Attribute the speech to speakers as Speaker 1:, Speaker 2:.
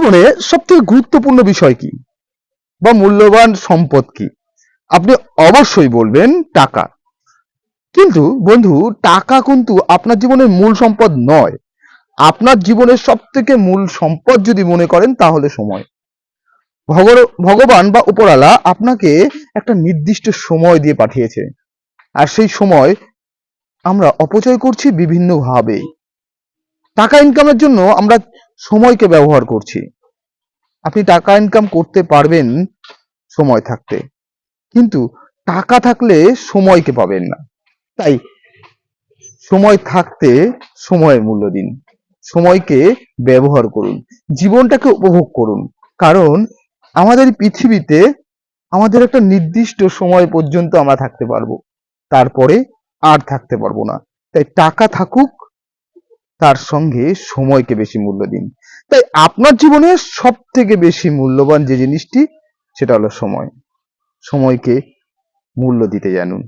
Speaker 1: জীবনে সবথেকে গুরুত্বপূর্ণ বিষয় কি বা মূল্যবান সম্পদ কি? আপনি অবশ্যই বলবেন টাকা। কিন্তু বন্ধু, টাকা কিন্তু আপনার জীবনের মূল সম্পদ নয়। আপনার জীবনের সবথেকে মূল সম্পদ যদি মনে করেন তাহলে সময়। ভগবান বা উপরওয়ালা আপনাকে একটা নির্দিষ্ট সময় দিয়ে পাঠিয়েছে, আর সেই সময় আমরা অপচয় করছি বিভিন্নভাবে। টাকা ইনকামের জন্য আমরা সময়কে ব্যবহার করছি। আপনি টাকা ইনকাম করতে পারবেন সময় থাকতে, কিন্তু টাকা থাকলে সময়কে পাবেন না। তাই সময় থাকতে সময়ের মূল্য দিন, সময়কে ব্যবহার করুন, জীবনটাকে উপভোগ করুন। কারণ আমাদের পৃথিবীতে আমাদের একটা নির্দিষ্ট সময় পর্যন্ত আমরা থাকতে পারবো, তারপরে আর থাকতে পারবো না। তাই টাকা থাকুক, তার সঙ্গে সময়কে বেশি মূল্য দিন। তাই আপনার জীবনে সব থেকে বেশি মূল্যবান যে জিনিসটি, সেটা হলো সময়। সময়কে মূল্য দিতে জানুন।